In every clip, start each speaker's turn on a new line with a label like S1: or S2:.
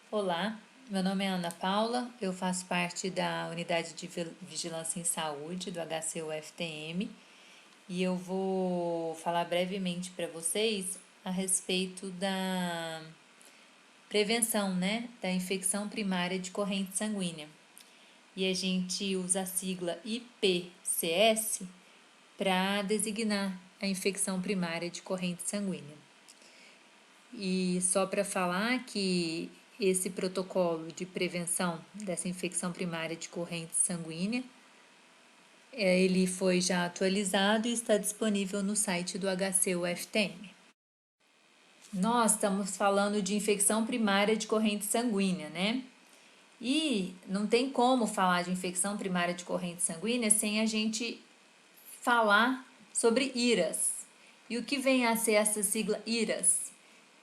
S1: Olá, meu nome é Ana Paula, eu faço parte da Unidade de Vigilância em Saúde do HCUFTM e eu vou falar brevemente para vocês a respeito da prevenção, da infecção primária de corrente sanguínea. E a gente usa a sigla IPCS para designar a infecção primária de corrente sanguínea. E só para falar que esse protocolo de prevenção dessa infecção primária de corrente sanguínea, ele foi já atualizado e está disponível no site do HCUFTM. Nós estamos falando de infecção primária de corrente sanguínea, né? E não tem como falar de infecção primária de corrente sanguínea sem a gente falar sobre IRAS. E o que vem a ser essa sigla IRAS?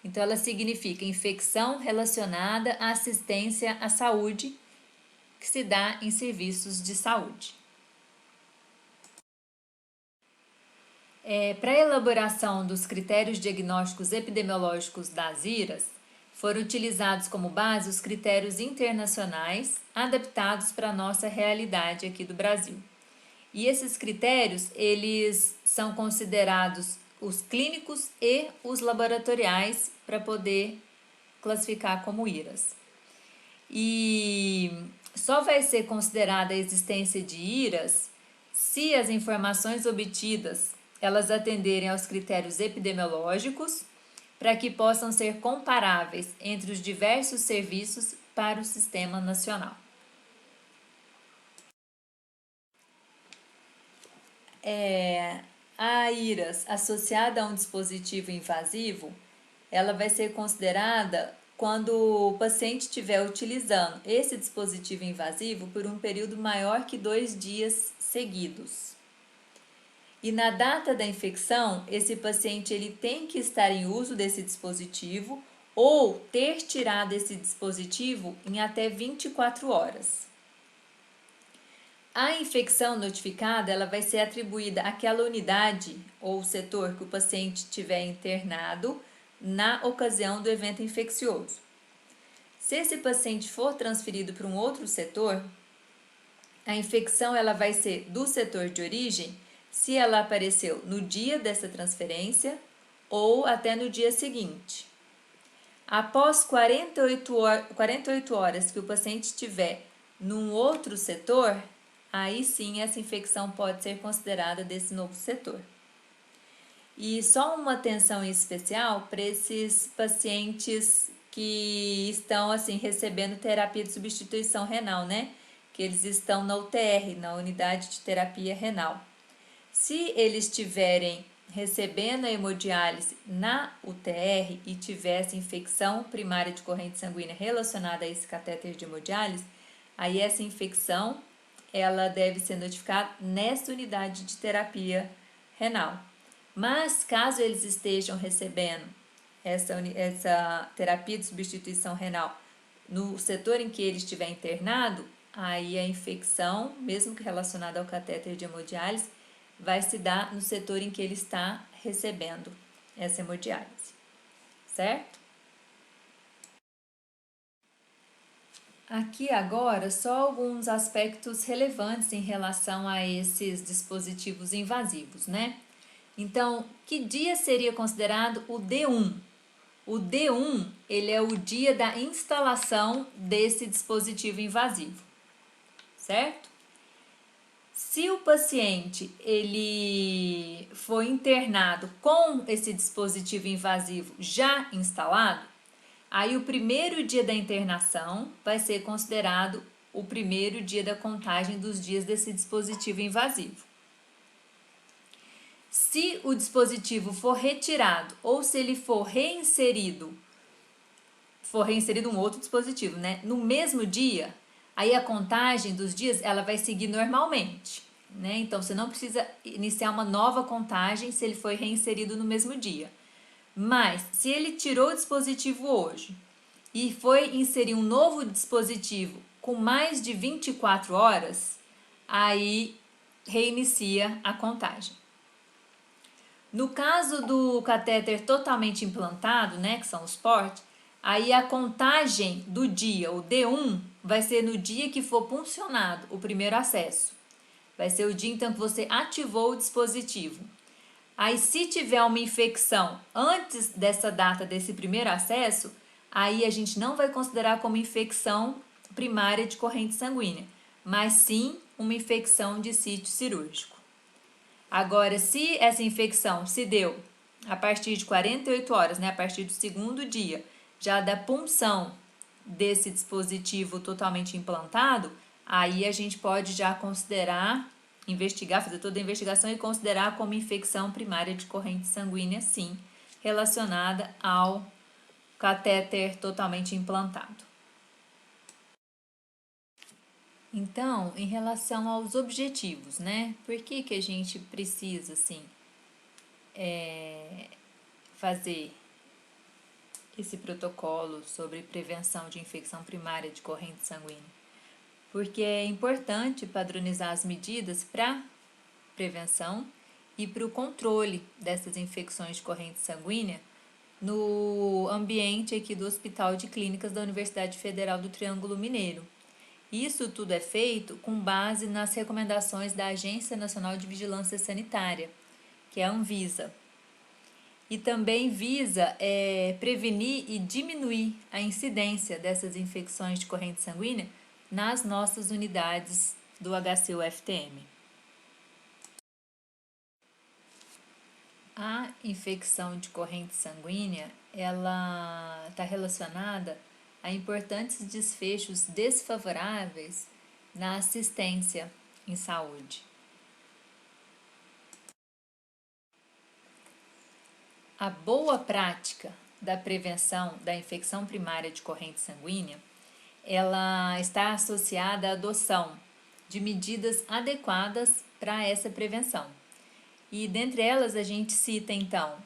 S1: Então, ela significa infecção relacionada à assistência à saúde que se dá em serviços de saúde. Para a elaboração dos critérios diagnósticos epidemiológicos das IRAS, foram utilizados como base os critérios internacionais adaptados para a nossa realidade aqui do Brasil. E esses critérios, eles são considerados os clínicos e os laboratoriais para poder classificar como IRAS. E só vai ser considerada a existência de IRAS se as informações obtidas elas atenderem aos critérios epidemiológicos para que possam ser comparáveis entre os diversos serviços para o sistema nacional. A IRAS associada a um dispositivo invasivo, ela vai ser considerada quando o paciente estiver utilizando esse dispositivo invasivo por um período maior que 2 dias seguidos. E na data da infecção, esse paciente ele tem que estar em uso desse dispositivo ou ter tirado esse dispositivo em até 24 horas. A infecção notificada ela vai ser atribuída àquela unidade ou setor que o paciente tiver internado na ocasião do evento infeccioso. Se esse paciente for transferido para um outro setor, a infecção ela vai ser do setor de origem se ela apareceu no dia dessa transferência ou até no dia seguinte. Após 48 horas que o paciente estiver num outro setor, aí sim essa infecção pode ser considerada desse novo setor. E só uma atenção especial para esses pacientes que estão assim recebendo terapia de substituição renal, né? Que eles estão na UTR, na unidade de terapia renal. Se eles estiverem recebendo a hemodiálise na UTR e tivesse infecção primária de corrente sanguínea relacionada a esse catéter de hemodiálise, aí essa infecção ela deve ser notificada nesta unidade de terapia renal. Mas caso eles estejam recebendo essa terapia de substituição renal no setor em que ele estiver internado, aí a infecção, mesmo que relacionada ao catéter de hemodiálise, vai se dar no setor em que ele está recebendo essa hemodiálise, certo? Aqui agora só alguns aspectos relevantes em relação a esses dispositivos invasivos, né? Então, que dia seria considerado o D1? O D1, ele é o dia da instalação desse dispositivo invasivo, certo? Se o paciente ele foi internado com esse dispositivo invasivo já instalado, aí o primeiro dia da internação vai ser considerado o primeiro dia da contagem dos dias desse dispositivo invasivo. Se o dispositivo for retirado ou se ele for reinserido um outro dispositivo, né, no mesmo dia, aí a contagem dos dias ela vai seguir normalmente, né? Então você não precisa iniciar uma nova contagem se ele foi reinserido no mesmo dia. Mas se ele tirou o dispositivo hoje e foi inserir um novo dispositivo com mais de 24 horas, aí reinicia a contagem. No caso do catéter totalmente implantado, né, que são os PORT, Aí a contagem do dia, o D1, vai ser no dia que for puncionado o primeiro acesso. Vai ser o dia então que você ativou o dispositivo. Aí se tiver uma infecção antes dessa data desse primeiro acesso, aí a gente não vai considerar como infecção primária de corrente sanguínea, mas sim uma infecção de sítio cirúrgico. Agora, se essa infecção se deu a partir de 48 horas, né, a partir do segundo dia, já da punção desse dispositivo totalmente implantado, aí a gente pode já considerar, investigar, fazer toda a investigação e considerar como infecção primária de corrente sanguínea, sim, relacionada ao catéter totalmente implantado. Então, em relação aos objetivos, né? Por que a gente precisa, assim, fazer esse protocolo sobre prevenção de infecção primária de corrente sanguínea? Porque é importante padronizar as medidas para prevenção e para o controle dessas infecções de corrente sanguínea no ambiente aqui do Hospital de Clínicas da Universidade Federal do Triângulo Mineiro. Isso tudo é feito com base nas recomendações da Agência Nacional de Vigilância Sanitária, que é a Anvisa. E também visa prevenir e diminuir a incidência dessas infecções de corrente sanguínea nas nossas unidades do HC-UFTM. A infecção de corrente sanguínea, ela está relacionada a importantes desfechos desfavoráveis na assistência em saúde. A boa prática da prevenção da infecção primária de corrente sanguínea, ela está associada à adoção de medidas adequadas para essa prevenção. E dentre elas a gente cita então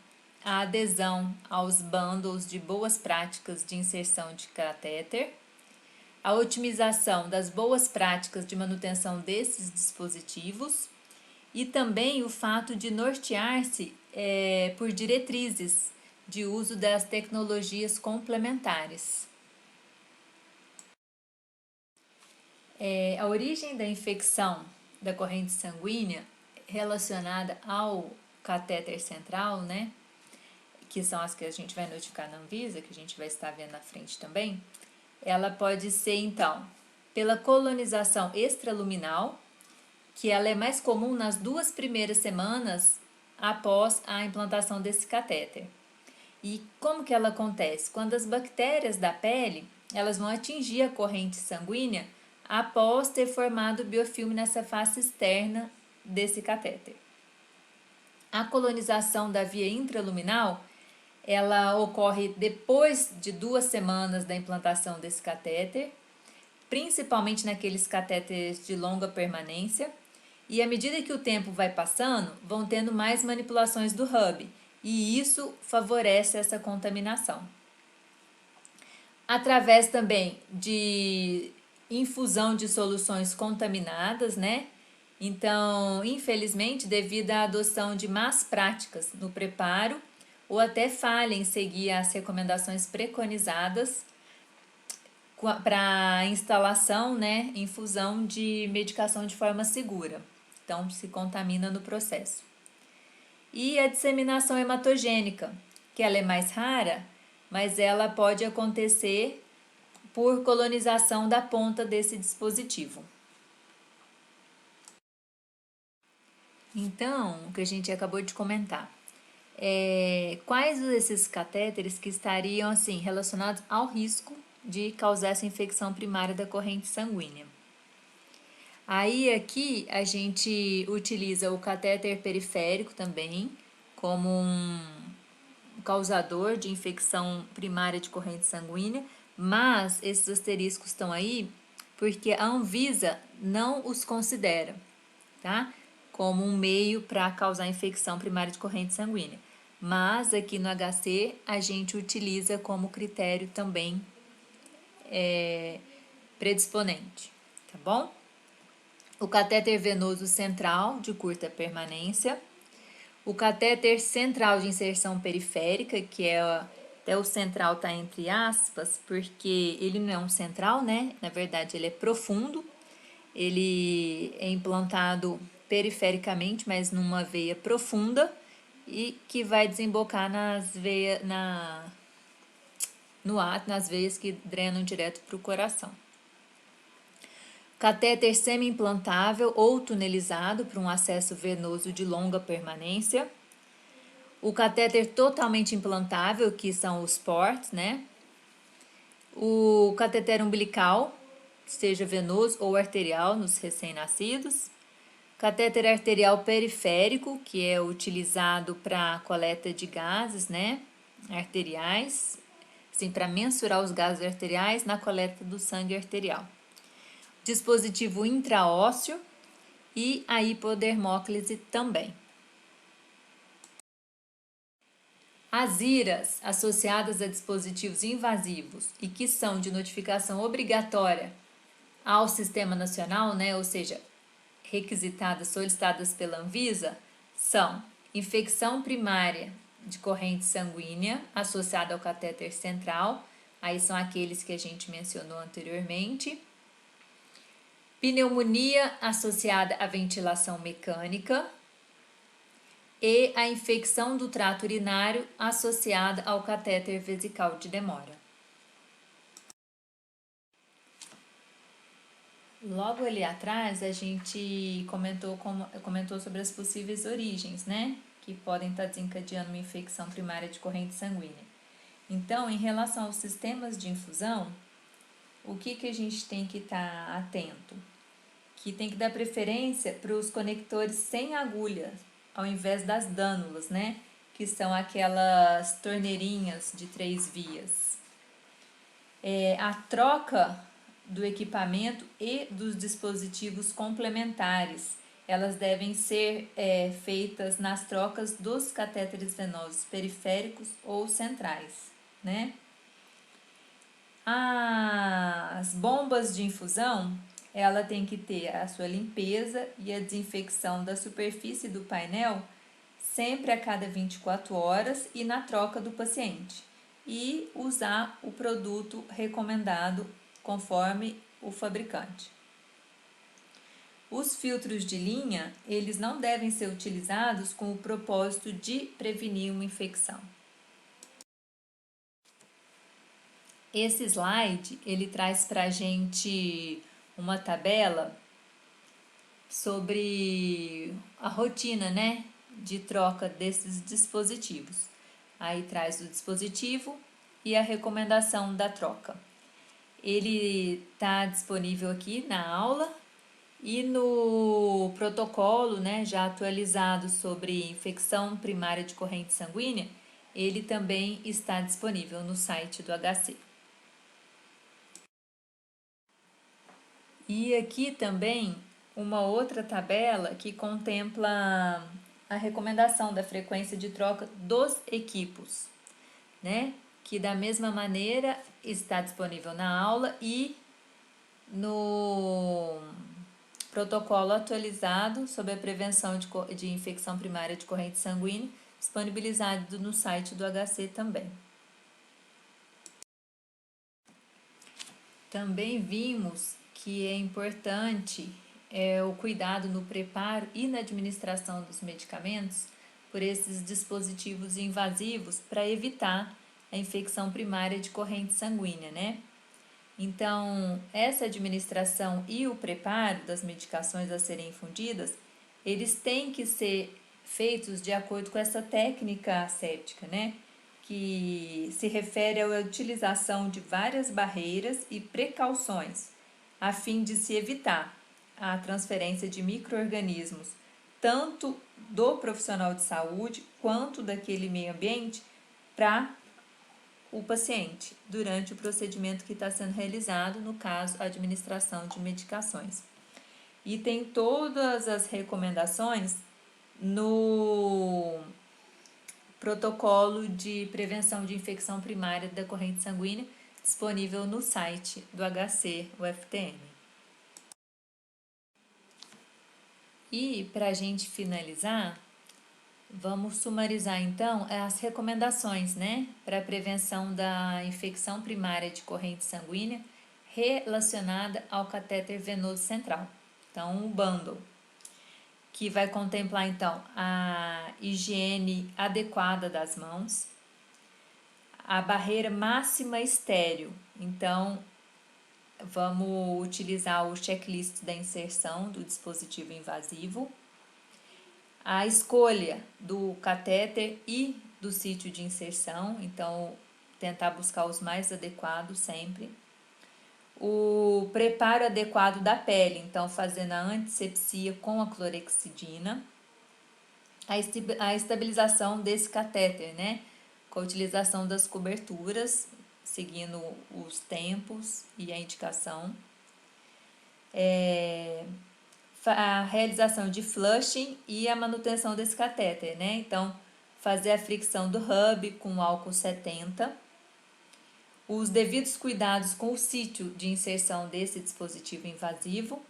S1: a adesão aos bundles de boas práticas de inserção de catéter, a otimização das boas práticas de manutenção desses dispositivos e também o fato de nortear-se por diretrizes de uso das tecnologias complementares. A origem da infecção da corrente sanguínea relacionada ao catéter central, né, que são as que a gente vai notificar na Anvisa, que a gente vai estar vendo na frente também, ela pode ser, então, pela colonização extraluminal, que ela é mais comum nas 2 primeiras semanas após a implantação desse catéter. E como que ela acontece? Quando as bactérias da pele, elas vão atingir a corrente sanguínea após ter formado o biofilme nessa face externa desse catéter. A colonização da via intraluminal, ela ocorre depois de 2 semanas da implantação desse catéter, principalmente naqueles catéteres de longa permanência, e à medida que o tempo vai passando, vão tendo mais manipulações do hub, e isso favorece essa contaminação. Através também de infusão de soluções contaminadas, né? Então, infelizmente, devido à adoção de más práticas no preparo, ou até falha em seguir as recomendações preconizadas para instalação, né, infusão de medicação de forma segura. Então, se contamina no processo. E a disseminação hematogênica, que ela é mais rara, mas ela pode acontecer por colonização da ponta desse dispositivo. Então, o que a gente acabou de comentar, quais desses catéteres que estariam assim relacionados ao risco de causar essa infecção primária da corrente sanguínea? Aí aqui a gente utiliza o catéter periférico também como um causador de infecção primária de corrente sanguínea, mas esses asteriscos estão aí porque a Anvisa não os considera, tá? Como um meio para causar infecção primária de corrente sanguínea. Mas aqui no HC a gente utiliza como critério também predisponente, tá bom? O catéter venoso central de curta permanência, o catéter central de inserção periférica, que é Até o central tá entre aspas, porque ele não é um central, né? Na verdade, ele é profundo. Ele é implantado perifericamente, mas numa veia profunda e que vai desembocar nas veias, nas veias que drenam direto para o coração. Catéter semi-implantável ou tunelizado para um acesso venoso de longa permanência. O catéter totalmente implantável, que são os ports, né? O cateter umbilical, seja venoso ou arterial nos recém-nascidos. Catéter arterial periférico, que é utilizado para coleta de gases, né? Arteriais, assim, para mensurar os gases arteriais na coleta do sangue arterial. Dispositivo intraósseo e a hipodermóclise também. As IRAs associadas a dispositivos invasivos e que são de notificação obrigatória ao Sistema Nacional, né, ou seja, requisitadas, solicitadas pela Anvisa, são infecção primária de corrente sanguínea associada ao catéter central, aí são aqueles que a gente mencionou anteriormente, pneumonia associada à ventilação mecânica, e a infecção do trato urinário associada ao catéter vesical de demora. Logo ali atrás a gente comentou sobre as possíveis origens, né? Que podem estar desencadeando uma infecção primária de corrente sanguínea. Então, em relação aos sistemas de infusão, o que a gente tem que estar atento? Que tem que dar preferência para os conectores sem agulha, ao invés das dânulas, né? Que são aquelas torneirinhas de 3 vias. A troca do equipamento e dos dispositivos complementares, elas devem ser feitas nas trocas dos catéteres venosos periféricos ou centrais, né? As bombas de infusão, ela tem que ter a sua limpeza e a desinfecção da superfície do painel sempre a cada 24 horas e na troca do paciente. E usar o produto recomendado conforme o fabricante. Os filtros de linha, eles não devem ser utilizados com o propósito de prevenir uma infecção. Esse slide, ele traz para a gente uma tabela sobre a rotina, né, de troca desses dispositivos. Aí traz o dispositivo e a recomendação da troca. Ele está disponível aqui na aula e no protocolo, né, já atualizado sobre infecção primária de corrente sanguínea, ele também está disponível no site do HC. E aqui também uma outra tabela que contempla a recomendação da frequência de troca dos equipos, né? Que da mesma maneira está disponível na aula e no protocolo atualizado sobre a prevenção de infecção primária de corrente sanguínea, disponibilizado no site do HC também. Também vimos que é importante o cuidado no preparo e na administração dos medicamentos por esses dispositivos invasivos para evitar a infecção primária de corrente sanguínea, né? Então, essa administração e o preparo das medicações a serem infundidas, eles têm que ser feitos de acordo com essa técnica aséptica, né? Que se refere à utilização de várias barreiras e precauções, a fim de se evitar a transferência de micro-organismos, tanto do profissional de saúde quanto daquele meio ambiente, para o paciente, durante o procedimento que está sendo realizado, no caso, a administração de medicações. E tem todas as recomendações no protocolo de prevenção de infecção primária da corrente sanguínea, disponível no site do HC UFTM. E, para a gente finalizar, Vamos sumarizar então as recomendações, né, para a prevenção da infecção primária de corrente sanguínea relacionada ao catéter venoso central. Então, o bundle, que vai contemplar então a higiene adequada das mãos, a barreira máxima estéril. Então, vamos utilizar o checklist da inserção do dispositivo invasivo, a escolha do catéter e do sítio de inserção, então tentar buscar os mais adequados sempre. O preparo adequado da pele, então fazendo a antisepsia com a clorexidina. A estabilização desse catéter, né? Com a utilização das coberturas, seguindo os tempos e a indicação. A realização de flushing e a manutenção desse catéter, né? Então, fazer a fricção do hub com álcool 70. Os devidos cuidados com o sítio de inserção desse dispositivo invasivo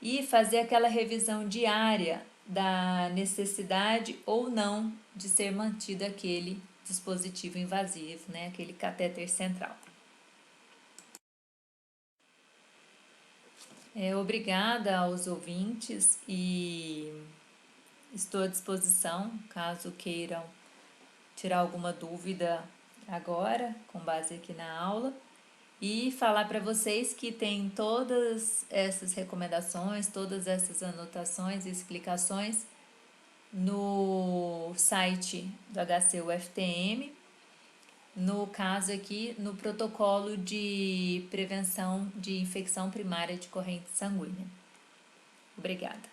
S1: e fazer aquela revisão diária da necessidade ou não de ser mantido aquele dispositivo invasivo, né? Aquele catéter central. Obrigada aos ouvintes e estou à disposição caso queiram tirar alguma dúvida agora, com base aqui na aula, e falar para vocês que tem todas essas recomendações, todas essas anotações e explicações no site do HCUFTM, no caso aqui, no protocolo de prevenção de infecção primária de corrente sanguínea. Obrigada.